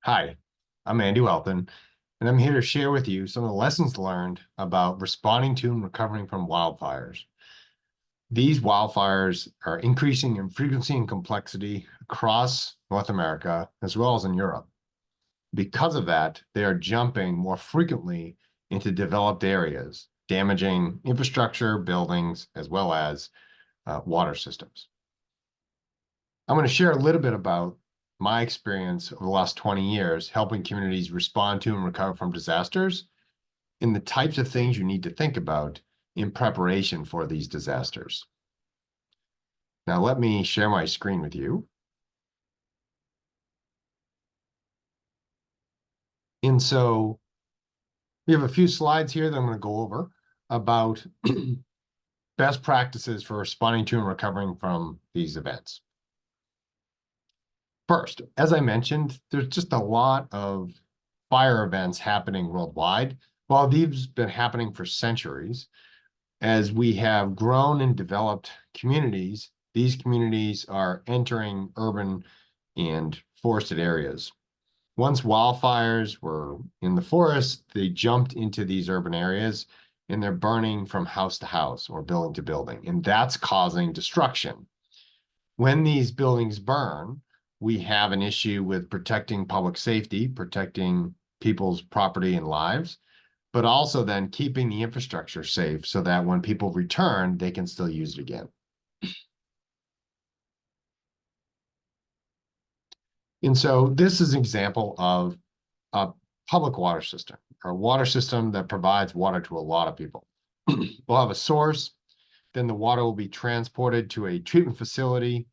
Hi, I'm Andy Welton, and I'm here to share with you some of the lessons learned about responding to and recovering from wildfires. These wildfires are increasing in frequency and complexity across North America, as well as in Europe. Because of that, they are jumping more frequently into developed areas, damaging infrastructure, buildings, as well as water systems. I'm going to share a little bit about my experience over the last 20 years helping communities respond to and recover from disasters and the types of things you need to think about in preparation for these disasters. Now, let me share my screen with you. And so we have a few slides here that I'm going to go over about best practices for responding to and recovering from these events. First, as I mentioned, there's just a lot of fire events happening worldwide. While these have been happening for centuries, as we have grown and developed communities, these communities are entering urban and forested areas. Once wildfires were in the forest, they jumped into these urban areas and they're burning from house to house or building to building, and that's causing destruction. When these buildings burn, we have an issue with protecting public safety, protecting people's property and lives, but also then keeping the infrastructure safe so that when people return, they can still use it again. And so this is an example of a public water system, or a water system that provides water to a lot of people. We'll have a source, then the water will be transported to a treatment facility.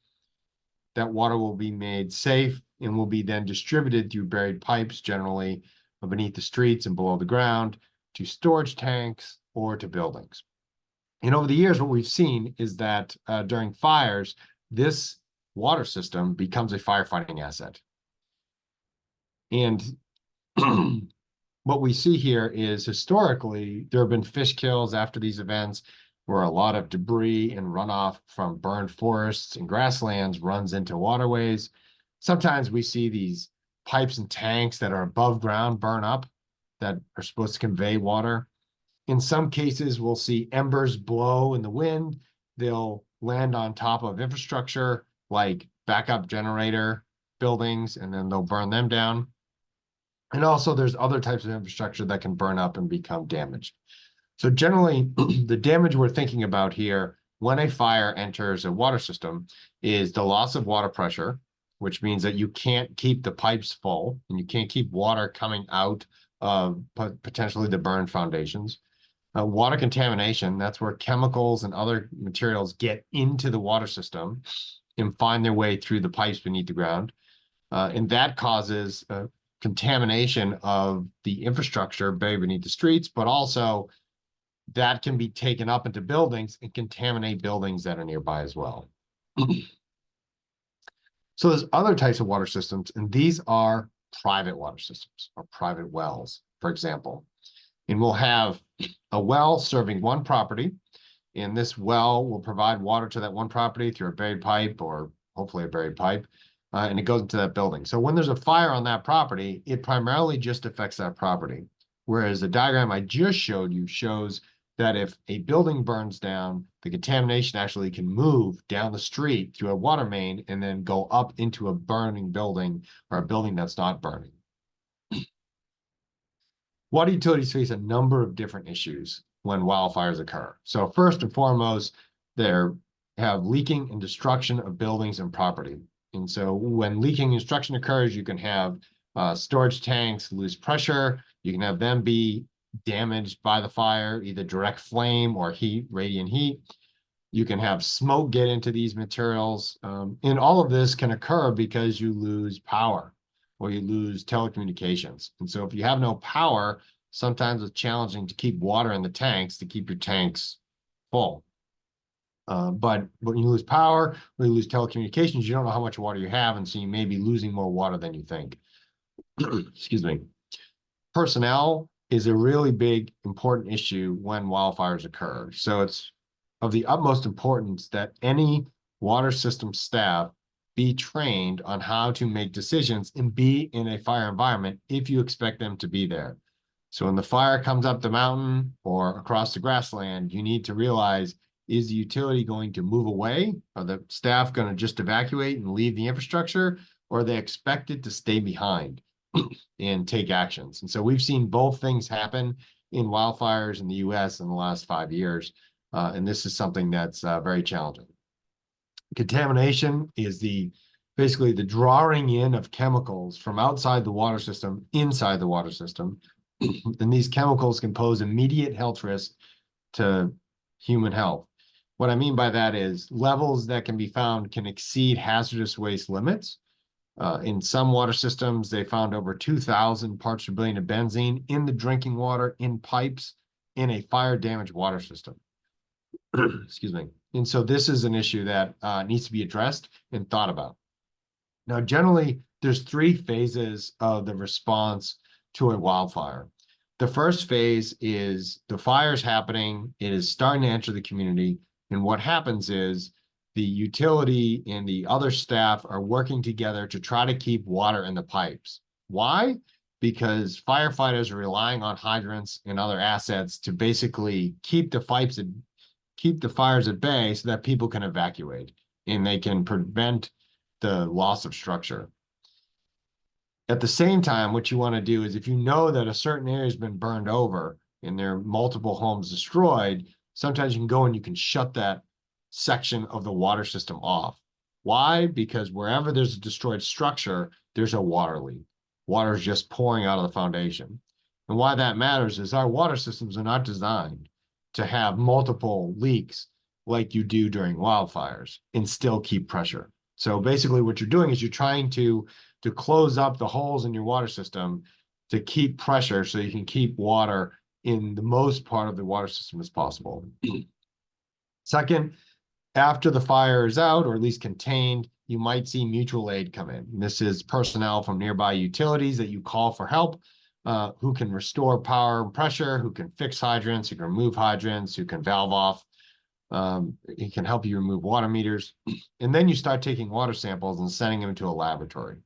That water will be made safe and will be then distributed through buried pipes, generally beneath the streets and below the ground, to storage tanks or to buildings. And over the years, what we've seen is that during fires, this water system becomes a firefighting asset. And what we see here is historically, there have been fish kills after these events where a lot of debris and runoff from burned forests and grasslands runs into waterways. Sometimes we see these pipes and tanks that are above ground burn up that are supposed to convey water. In some cases, we'll see embers blow in the wind. They'll land on top of infrastructure like backup generator buildings, and then they'll burn them down. And also there's other types of infrastructure that can burn up and become damaged. So generally, the damage we're thinking about here when a fire enters a water system is the loss of water pressure, which means that you can't keep the pipes full and you can't keep water coming out of potentially the burned foundations. Water contamination, that's where chemicals and other materials get into the water system and find their way through the pipes beneath the ground. And that causes contamination of the infrastructure buried beneath the streets, but also that can be taken up into buildings and contaminate buildings that are nearby as well. So there's other types of water systems, and these are private water systems or private wells, for example. And we'll have a well serving one property, and this well will provide water to that one property through a buried pipe or hopefully a buried pipe, and it goes into that building. So when there's a fire on that property, it primarily just affects that property. Whereas the diagram I just showed you shows that if a building burns down, the contamination actually can move down the street through a water main and then go up into a burning building or a building that's not burning. Water utilities face a number of different issues when wildfires occur. So first and foremost, they have leaking and destruction of buildings and property. And so when leaking and destruction occurs, you can have storage tanks lose pressure. You can have them be damaged by the fire, either direct flame or heat, radiant heat. You can have smoke get into these materials. And all of this can occur because you lose power or you lose telecommunications. And so if you have no power, sometimes it's challenging to keep water in the tanks, to keep your tanks full. But when you lose power, when you lose telecommunications, you don't know how much water you have, and so you may be losing more water than you think. Excuse me. Personnel is a really big, important issue when wildfires occur. So it's of the utmost importance that any water system staff be trained on how to make decisions and be in a fire environment if you expect them to be there. So when the fire comes up the mountain or across the grassland, you need to realize, is the utility going to move away? Are the staff going to just evacuate and leave the infrastructure? Or are they expected to stay behind and take actions? And so we've seen both things happen in wildfires in the US in the last 5 years. And this is something that's very challenging. Contamination is basically the drawing in of chemicals from outside the water system inside the water system. And these chemicals can pose immediate health risk to human health. What I mean by that is levels that can be found can exceed hazardous waste limits. In some water systems, they found over 2,000 parts per billion of benzene in the drinking water, in pipes, in a fire-damaged water system. Excuse me. And so this is an issue that needs to be addressed and thought about. Now, generally, there's 3 phases of the response to a wildfire. The first phase is the fire's happening, it is starting to enter the community, and what happens is the utility and the other staff are working together to try to keep water in the pipes. Why? Because firefighters are relying on hydrants and other assets to basically keep the fires at bay so that people can evacuate and they can prevent the loss of structure. At the same time, what you want to do is if you know that a certain area has been burned over and there are multiple homes destroyed, sometimes you can go and you can shut that section of the water system off. Why? Because wherever there's a destroyed structure, there's a water leak. Water is just pouring out of the foundation. And why that matters is our water systems are not designed to have multiple leaks like you do during wildfires and still keep pressure. So basically what you're doing is you're trying to close up the holes in your water system to keep pressure so you can keep water in the most part of the water system as possible. Second, after the fire is out, or at least contained, you might see mutual aid come in. And this is personnel from nearby utilities that you call for help, who can restore power and pressure, who can fix hydrants, who can remove hydrants, who can valve off. It can help you remove water meters. And then you start taking water samples and sending them to a laboratory.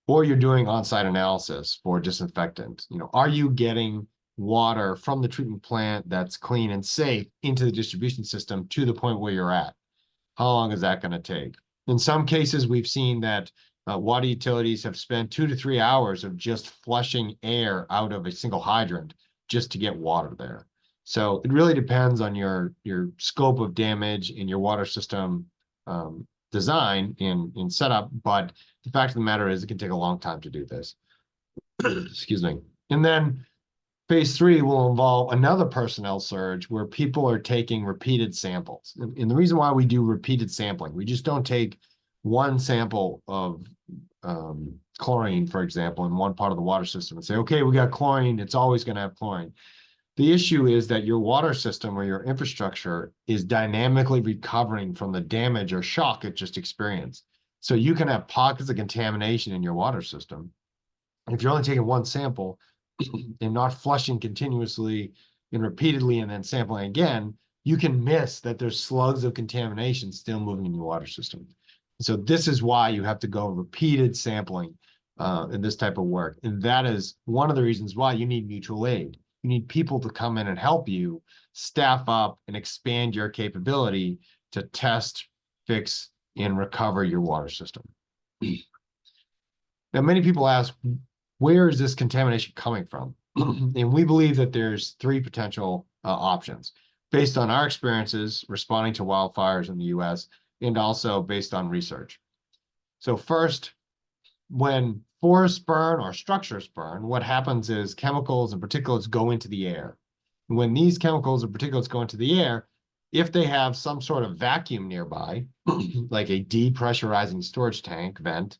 Or you're doing on-site analysis for disinfectant. Are you getting water from the treatment plant that's clean and safe into the distribution system to the point where you're at? How long is that going to take? In some cases, we've seen that water utilities have spent 2 to 3 hours of just flushing air out of a single hydrant just to get water there. So it really depends on your scope of damage in your water system design and setup, but the fact of the matter is it can take a long time to do this. Excuse me. And then phase 3 will involve another personnel surge where people are taking repeated samples. And the reason why we do repeated sampling, we just don't take one sample of chlorine, for example, in one part of the water system and say, okay, we got chlorine, it's always going to have chlorine. The issue is that your water system or your infrastructure is dynamically recovering from the damage or shock it just experienced. So you can have pockets of contamination in your water system. If you're only taking one sample and not flushing continuously and repeatedly and then sampling again, you can miss that there's slugs of contamination still moving in your water system. So this is why you have to go repeated sampling in this type of work. And that is one of the reasons why you need mutual aid. You need people to come in and help you staff up and expand your capability to test, fix, and recover your water system. Now, many people ask, where is this contamination coming from? And we believe that there's 3 potential options based on our experiences responding to wildfires in the US and also based on research. So first, when forests burn or structures burn, what happens is chemicals and particulates go into the air. When these chemicals and particulates go into the air, if they have some sort of vacuum nearby, like a depressurizing storage tank vent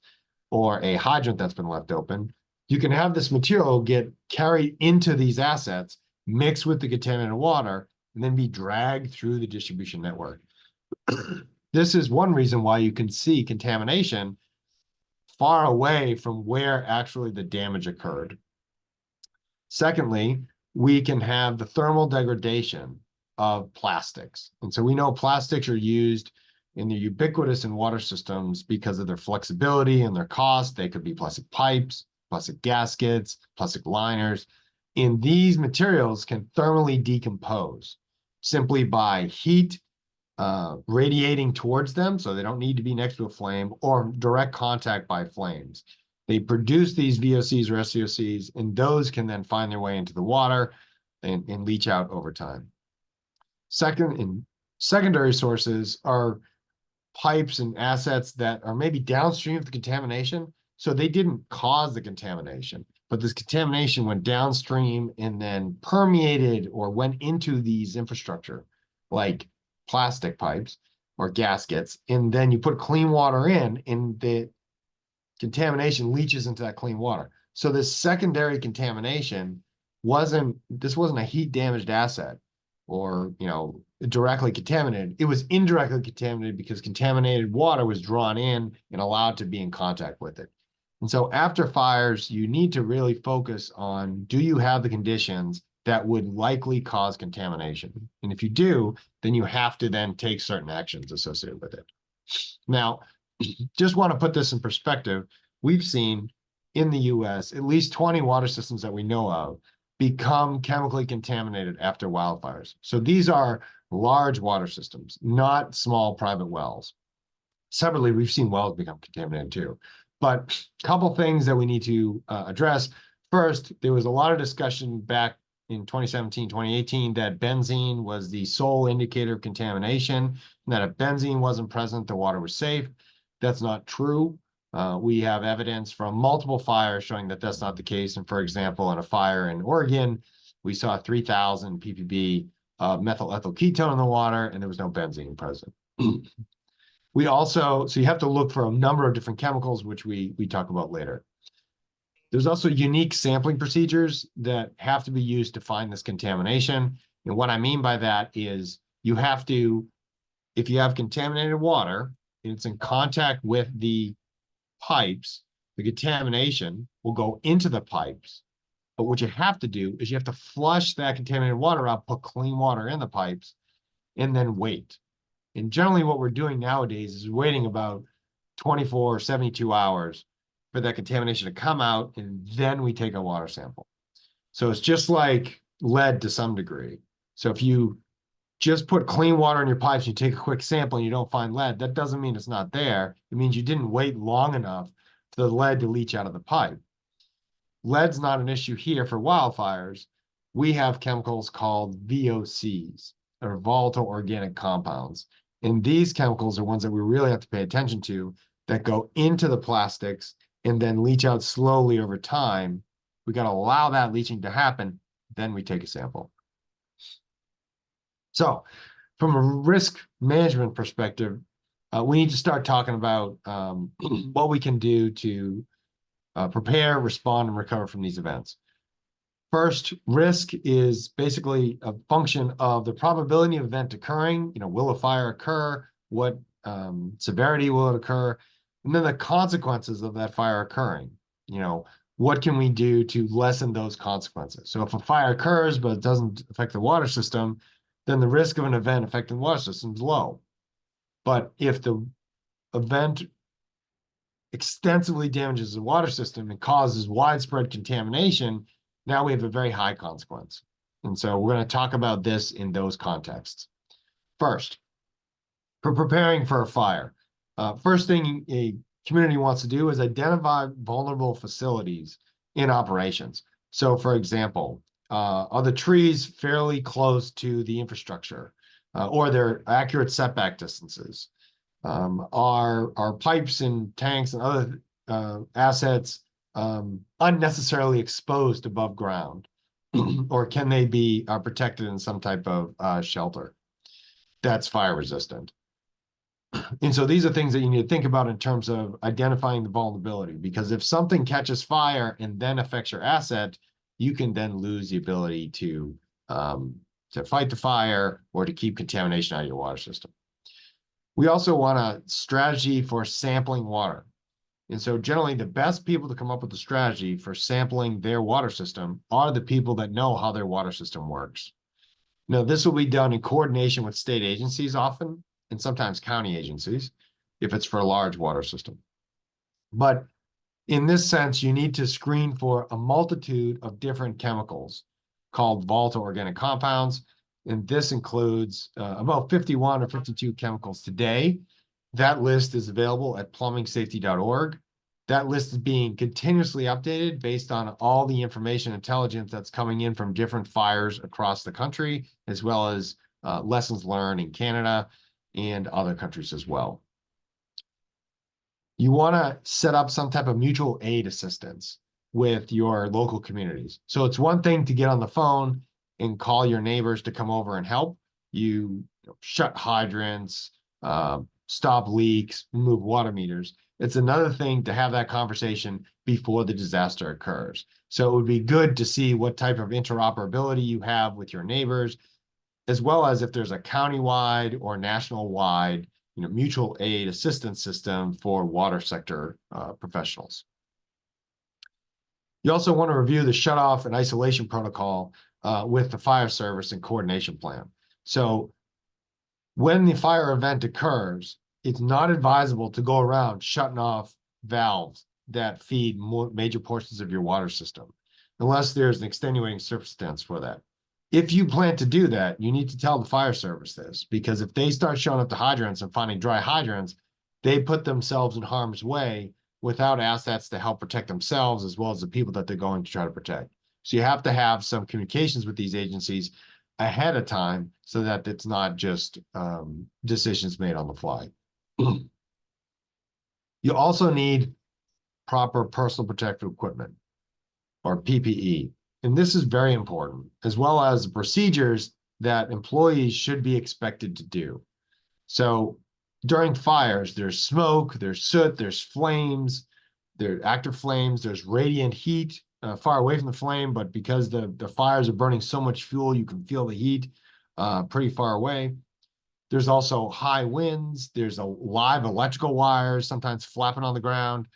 or a hydrant that's been left open, you can have this material get carried into these assets, mixed with the contaminated water, and then be dragged through the distribution network. This is one reason why you can see contamination far away from where actually the damage occurred. Secondly, we can have the thermal degradation of plastics. And so we know plastics are used and they're ubiquitous in water systems because of their flexibility and their cost. They could be plastic pipes, plastic gaskets, plastic liners. And these materials can thermally decompose simply by heat radiating towards them, so they don't need to be next to a flame, or direct contact by flames. They produce these VOCs or SCOCs, and those can then find their way into the water and leach out over time. Secondary sources are pipes and assets that are maybe downstream of the contamination. So they didn't cause the contamination, but this contamination went downstream and then permeated or went into these infrastructure, like plastic pipes or gaskets. And then you put clean water in, and the contamination leaches into that clean water. So this secondary contamination wasn't a heat damaged asset or, directly contaminated. It was indirectly contaminated because contaminated water was drawn in and allowed to be in contact with it. And so after fires, you need to really focus on, do you have the conditions that would likely cause contamination? And if you do, then you have to then take certain actions associated with it. Now, just want to put this in perspective. We've seen in the US at least 20 water systems that we know of become chemically contaminated after wildfires. So these are large water systems, not small private wells. Separately, we've seen wells become contaminated too. But a couple things that we need to address. First, there was a lot of discussion back in 2017, 2018, that benzene was the sole indicator of contamination, and that if benzene wasn't present, the water was safe. That's not true. We have evidence from multiple fires showing that that's not the case. And for example, in a fire in Oregon, we saw 3,000 ppb methyl ethyl ketone in the water, and there was no benzene present. So you have to look for a number of different chemicals, which we talk about later. There's also unique sampling procedures that have to be used to find this contamination. And what I mean by that is you have to, if you have contaminated water and it's in contact with the pipes, the contamination will go into the pipes. But what you have to do is you have to flush that contaminated water out, put clean water in the pipes, and then wait. And generally what we're doing nowadays is waiting about 24, 72 hours for that contamination to come out, and then we take a water sample. So it's just like lead to some degree. So if you just put clean water in your pipes, you take a quick sample and you don't find lead, that doesn't mean it's not there. It means you didn't wait long enough for the lead to leach out of the pipe. Lead's not an issue here for wildfires. We have chemicals called VOCs, or volatile organic compounds. And these chemicals are ones that we really have to pay attention to, that go into the plastics and then leach out slowly over time. We got to allow that leaching to happen, then we take a sample. So from a risk management perspective, we need to start talking about what we can do to prepare, respond, and recover from these events. First, risk is basically a function of the probability of event occurring. Will a fire occur? What severity will it occur? And then the consequences of that fire occurring. What can we do to lessen those consequences? So if a fire occurs, but it doesn't affect the water system, then the risk of an event affecting the water system is low. But if the event extensively damages the water system and causes widespread contamination, now we have a very high consequence. And so we're going to talk about this in those contexts. First, for preparing for a fire, first thing a community wants to do is identify vulnerable facilities in operations. So for example, are the trees fairly close to the infrastructure, or they're accurate setback distances? Are pipes and tanks and other assets unnecessarily exposed above ground, or can they be protected in some type of shelter that's fire resistant? And so these are things that you need to think about in terms of identifying the vulnerability, because if something catches fire and then affects your asset, you can then lose the ability to fight the fire or to keep contamination out of your water system. We also want a strategy for sampling water. And so generally the best people to come up with a strategy for sampling their water system are the people that know how their water system works. Now, this will be done in coordination with state agencies often, and sometimes county agencies if it's for a large water system. But in this sense, you need to screen for a multitude of different chemicals called volatile organic compounds. And this includes about 51 or 52 chemicals today. That list is available at plumbingsafety.org. That list is being continuously updated based on all the information intelligence that's coming in from different fires across the country, as well as lessons learned in Canada and other countries as well. You want to set up some type of mutual aid assistance with your local communities. So it's one thing to get on the phone and call your neighbors to come over and help. You shut hydrants, stop leaks, remove water meters. It's another thing to have that conversation before the disaster occurs. So it would be good to see what type of interoperability you have with your neighbors, as well as if there's a countywide or national-wide mutual aid assistance system for water sector professionals. You also want to review the shutoff and isolation protocol with the fire service and coordination plan. So when the fire event occurs, it's not advisable to go around shutting off valves that feed major portions of your water system, unless there's an extenuating circumstance for that. If you plan to do that, you need to tell the fire service this, because if they start showing up to hydrants and finding dry hydrants, they put themselves in harm's way without assets to help protect themselves as well as the people that they're going to try to protect. So you have to have some communications with these agencies ahead of time so that it's not just decisions made on the fly. You also need proper personal protective equipment, or PPE. And this is very important, as well as the procedures that employees should be expected to do. So during fires, there's smoke, there's soot, there's flames, there's active flames, there's radiant heat far away from the flame, but because the fires are burning so much fuel, you can feel the heat pretty far away. There's also high winds, there's a live electrical wires, sometimes flapping on the ground.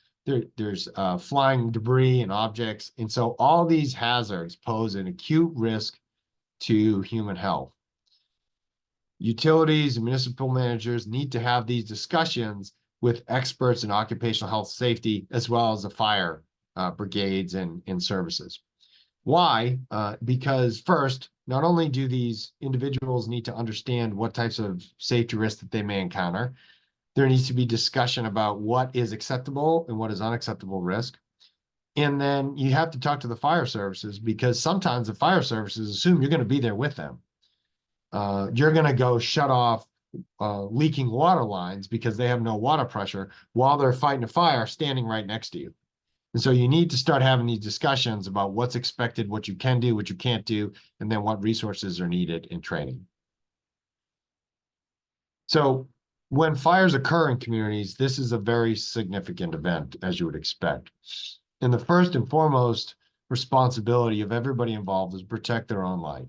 There's flying debris and objects. And so all these hazards pose an acute risk to human health. Utilities and municipal managers need to have these discussions with experts in occupational health safety, as well as the fire brigades and services. Why? Because first, not only do these individuals need to understand what types of safety risks that they may encounter, there needs to be discussion about what is acceptable and what is unacceptable risk. And then you have to talk to the fire services, because sometimes the fire services assume you're going to be there with them. You're going to go shut off leaking water lines because they have no water pressure while they're fighting a fire standing right next to you. And so you need to start having these discussions about what's expected, what you can do, what you can't do, and then what resources are needed in training. So when fires occur in communities, this is a very significant event, as you would expect. And the first and foremost responsibility of everybody involved is protect their own life,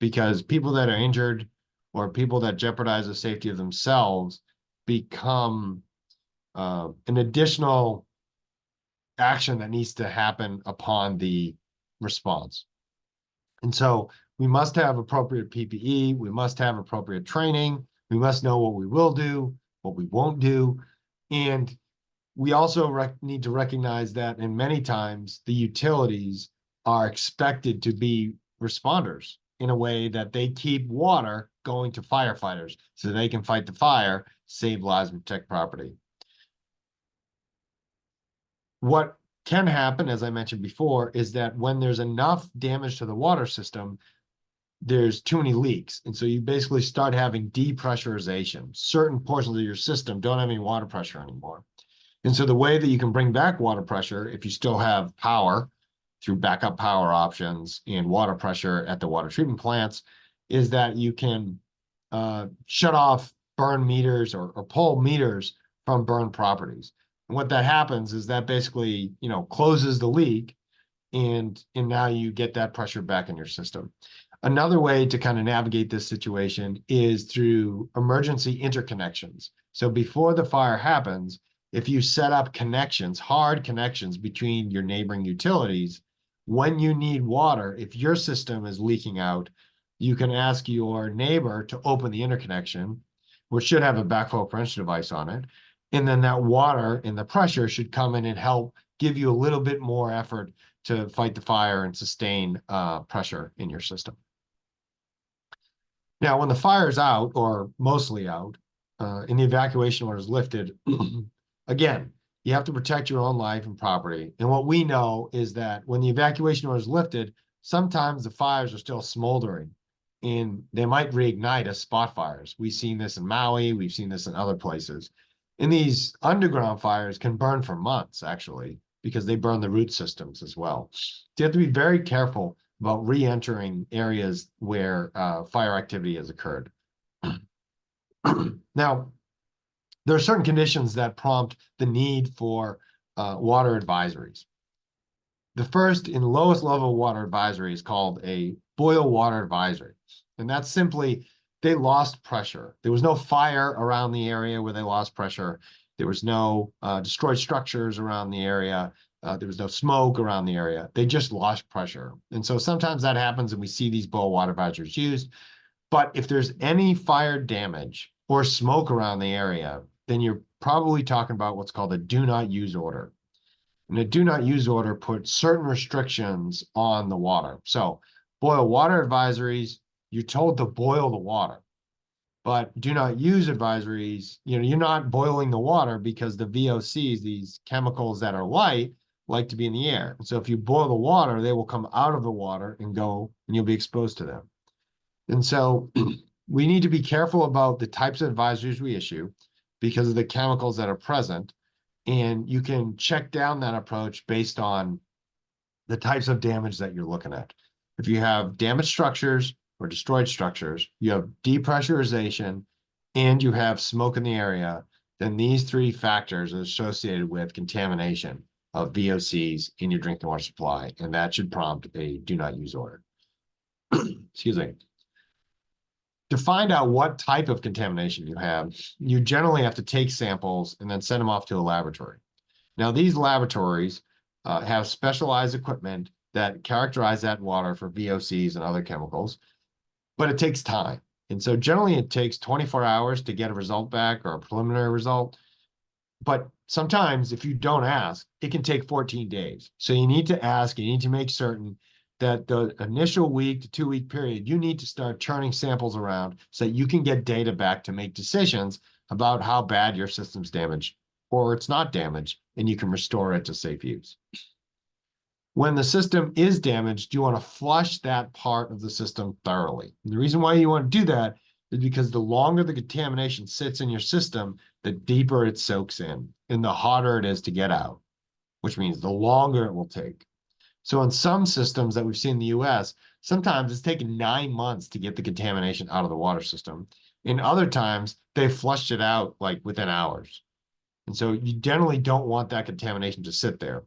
because people that are injured or people that jeopardize the safety of themselves become an additional action that needs to happen upon the response. And so we must have appropriate PPE, we must have appropriate training, we must know what we will do, what we won't do. And we also need to recognize that in many times the utilities are expected to be responders in a way that they keep water going to firefighters so they can fight the fire, save lives, and protect property. What can happen, as I mentioned before, is that when there's enough damage to the water system, there's too many leaks. And so you basically start having depressurization. Certain portions of your system don't have any water pressure anymore. And so the way that you can bring back water pressure, if you still have power through backup power options and water pressure at the water treatment plants, is that you can shut off burn meters or pull meters from burned properties. And what that happens is that basically, closes the leak, and now you get that pressure back in your system. Another way to kind of navigate this situation is through emergency interconnections. So before the fire happens, if you set up connections, hard connections between your neighboring utilities, when you need water, if your system is leaking out, you can ask your neighbor to open the interconnection. which should have a backflow prevention device on it. And then that water and the pressure should come in and help give you a little bit more effort to fight the fire and sustain pressure in your system. Now, when the fire's out, or mostly out, and the evacuation order is lifted, again, you have to protect your own life and property. And what we know is that when the evacuation order is lifted, sometimes the fires are still smoldering and they might reignite as spot fires. We've seen this in Maui, we've seen this in other places. And these underground fires can burn for months, actually, because they burn the root systems as well. So you have to be very careful about re-entering areas where fire activity has occurred. Now, there are certain conditions that prompt the need for water advisories. The first and lowest level water advisory is called a boil water advisory. And that's simply they lost pressure. There was no fire around the area where they lost pressure. There was no destroyed structures around the area. There was no smoke around the area. They just lost pressure. And so sometimes that happens and we see these boil water advisories used. But if there's any fire damage or smoke around the area, then you're probably talking about what's called a do not use order. And a do not use order puts certain restrictions on the water. So boil water advisories, you're told to boil the water. But do not use advisories, you're not boiling the water because the VOCs, these chemicals that are light, like to be in the air. And so if you boil the water, they will come out of the water and go, and you'll be exposed to them. And so we need to be careful about the types of advisories we issue because of the chemicals that are present. And you can check down that approach based on the types of damage that you're looking at. If you have damaged structures or destroyed structures, you have depressurization, and you have smoke in the area, then these three factors are associated with contamination of VOCs in your drinking water supply, and that should prompt a do not use order. Excuse me. To find out what type of contamination you have, you generally have to take samples and then send them off to a laboratory. Now, these laboratories have specialized equipment that characterize that water for VOCs and other chemicals, but it takes time. And so generally it takes 24 hours to get a result back or a preliminary result. But sometimes if you don't ask, it can take 14 days. So you need to ask, you need to make certain that the initial week to 2-week period, you need to start churning samples around so that you can get data back to make decisions about how bad your system's damaged or it's not damaged, and you can restore it to safe use. When the system is damaged, you want to flush that part of the system thoroughly. And the reason why you want to do that is because the longer the contamination sits in your system, the deeper it soaks in and the harder it is to get out, which means the longer it will take. So in some systems that we've seen in the US, sometimes it's taken 9 months to get the contamination out of the water system. In other times, they flushed it out like within hours. And so you generally don't want that contamination to sit there.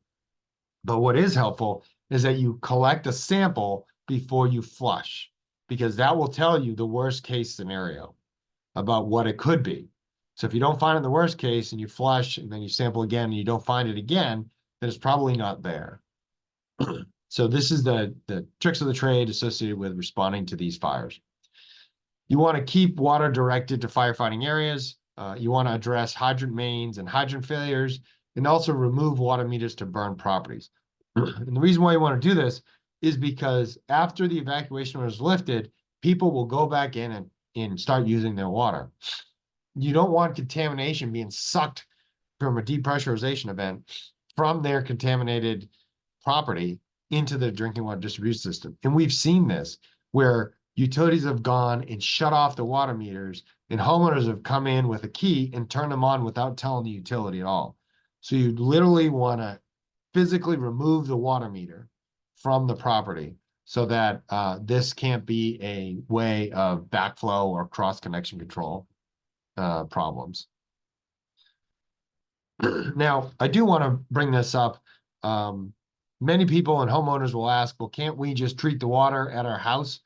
But what is helpful is that you collect a sample before you flush, because that will tell you the worst case scenario about what it could be. So if you don't find it in the worst case and you flush and then you sample again and you don't find it again, then it's probably not there. So this is the tricks of the trade associated with responding to these fires. You want to keep water directed to firefighting areas. You want to address hydrant mains and hydrant failures, and also remove water meters to burn properties. And the reason why you want to do this is because after the evacuation order is lifted, people will go back in and start using their water. You don't want contamination being sucked from a depressurization event from their contaminated property into the drinking water distribution system. And we've seen this where utilities have gone and shut off the water meters, and homeowners have come in with a key and turned them on without telling the utility at all. So you literally want to physically remove the water meter from the property so that this can't be a way of backflow or cross-connection control problems. Now, I do want to bring this up. Many people and homeowners will ask, well, can't we just treat the water at our house?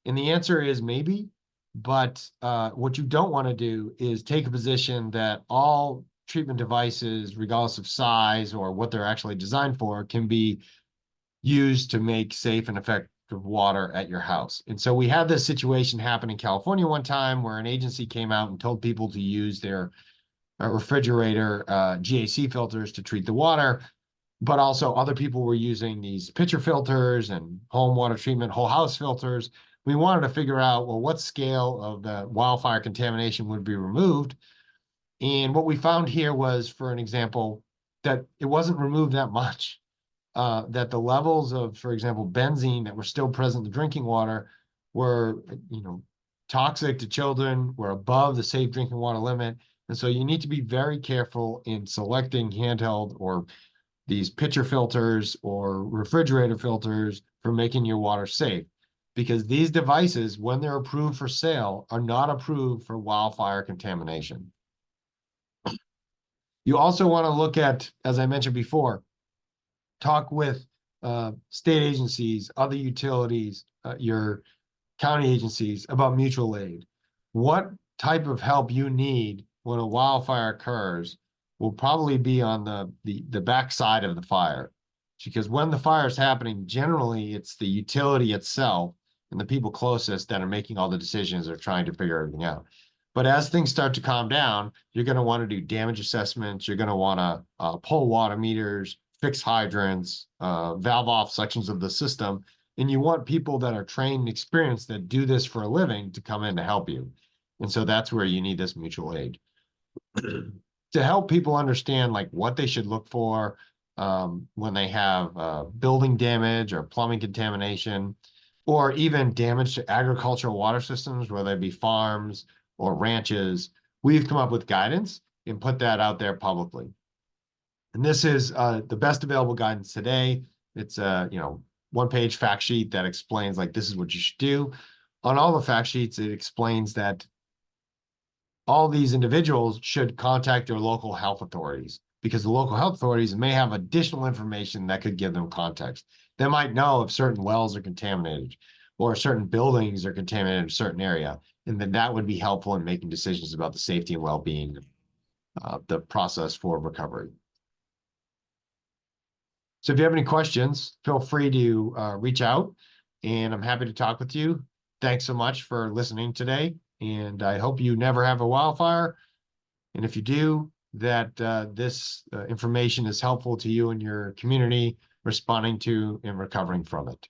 And the answer is maybe, but what you don't want to do is take a position that all treatment devices, regardless of size or what they're actually designed for, can be used to make safe and of water at your house. And so we had this situation happen in California one time where an agency came out and told people to use their refrigerator GAC filters to treat the water, but also other people were using these pitcher filters and home water treatment, whole house filters. We wanted to figure out, well, what scale of the wildfire contamination would be removed. And what we found here was, for an example, that it wasn't removed that much. That the levels of, for example, benzene that were still present in the drinking water were, toxic to children, were above the safe drinking water limit. And so you need to be very careful in selecting handheld or these pitcher filters or refrigerator filters for making your water safe. Because these devices, when they're approved for sale, are not approved for wildfire contamination. You also want to look at, as I mentioned before, talk with state agencies, other utilities, your county agencies about mutual aid. What type of help you need when a wildfire occurs will probably be on the backside of the fire. Because when the fire is happening, generally it's the utility itself and the people closest that are making all the decisions or trying to figure everything out. But as things start to calm down, you're going to want to do damage assessments. You're going to want to pull water meters, fix hydrants, valve off sections of the system. And you want people that are trained and experienced that do this for a living to come in to help you. And so that's where you need this mutual aid. To help people understand like what they should look for when they have building damage or plumbing contamination, or even damage to agricultural water systems, whether it be farms or ranches. We've come up with guidance and put that out there publicly. And this is the best available guidance today. It's a one-page fact sheet that explains like this is what you should do. On all the fact sheets, it explains that all these individuals should contact their local health authorities, because the local health authorities may have additional information that could give them context. They might know if certain wells are contaminated or certain buildings are contaminated in a certain area, and then that would be helpful in making decisions about the safety and well-being of the process for recovery. So if you have any questions, feel free to reach out, and I'm happy to talk with you. Thanks so much for listening today, and I hope you never have a wildfire. And if you do, that this information is helpful to you and your community responding to and recovering from it.